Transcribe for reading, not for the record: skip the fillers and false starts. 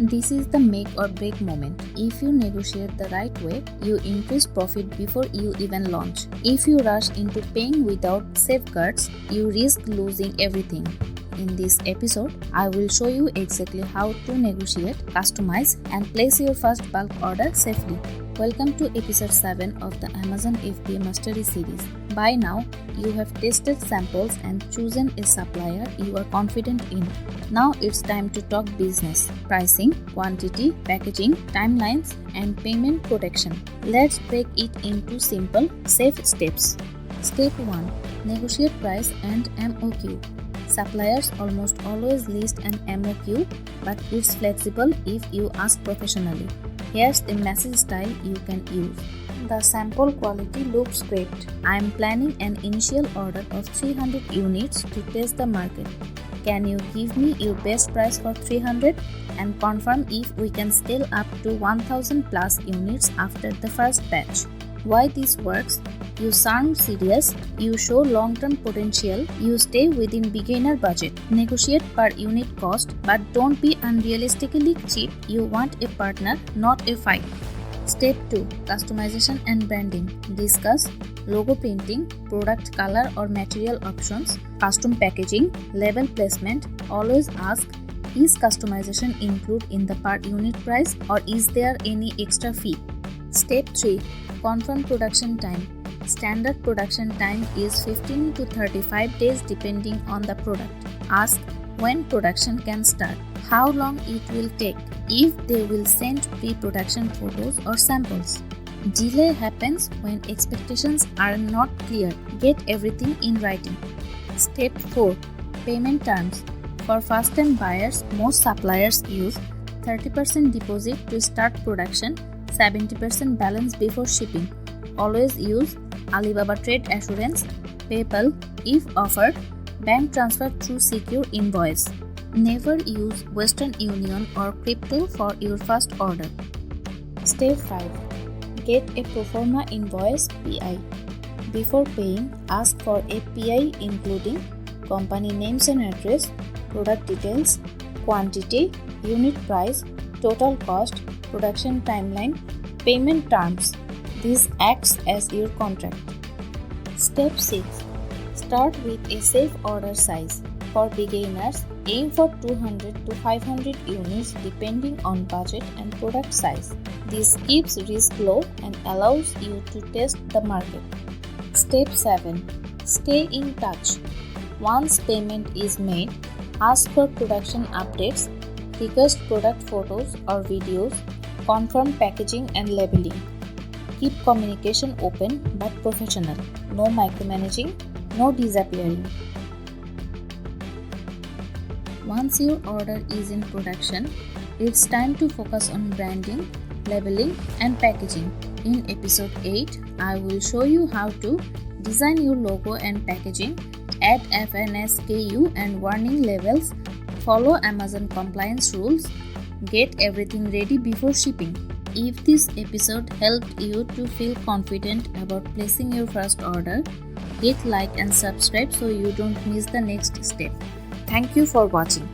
This is the make or break moment. If you negotiate the right way, you increase profit before you even launch. If you rush into paying without safeguards, you risk losing everything. In this episode, I will show you exactly how to negotiate, customize, and place your first bulk order safely. Welcome to episode 7 of the Amazon FBA Mastery series. By now, you have tested samples and chosen a supplier you are confident in. Now it's time to talk business, pricing, quantity, packaging, timelines, and payment protection. Let's break it into simple, safe steps. Step 1. Negotiate price and MOQ. Suppliers almost always list an MOQ, but it's flexible if you ask professionally. Here's a message style you can use. The sample quality looks great. I am planning an initial order of 300 units to test the market. Can you give me your best price for 300 and confirm if we can scale up to 1000 plus units after the first batch? Why this works? You sound serious, you show long-term potential, you stay within beginner budget. Negotiate per unit cost, but don't be unrealistically cheap. You want a partner, not a fight. Step 2. Customization and branding. Discuss logo printing, product color or material options, custom packaging, label placement. Always ask, is customization included in the per unit price or is there any extra fee? Step 3. Confirm production time. Standard production time is 15 to 35 days depending on the product. Ask when production can start, how long it will take, if they will send pre-production photos or samples. Delay happens when expectations are not clear. Get everything in writing. Step 4. Payment terms. For first-time buyers, most suppliers use 30% deposit to start production, 70% balance before shipping. Always use Alibaba Trade Assurance, PayPal if offered, bank transfer through secure invoice. Never use Western Union or crypto for your first order. Step 5. Get a proforma invoice PI. Before paying, ask for a PI including company names and address, product details, quantity, unit price, total cost, production timeline, payment terms. This acts as your contract. Step 6. Start with a safe order size. For beginners, aim for 200 to 500 units depending on budget and product size. This keeps risk low and allows you to test the market. Step 7. Stay in touch. Once payment is made, ask for production updates, request product photos or videos, confirm packaging and labeling. Keep communication open but professional. No micromanaging, no disappearing. Once your order is in production, it's time to focus on branding, labeling, and packaging. In episode 8, I will show you how to design your logo and packaging, add FNSKU and warning labels, follow Amazon compliance rules, get everything ready before shipping. If this episode helped you to feel confident about placing your first order, hit like and subscribe so you don't miss the next step. Thank you for watching.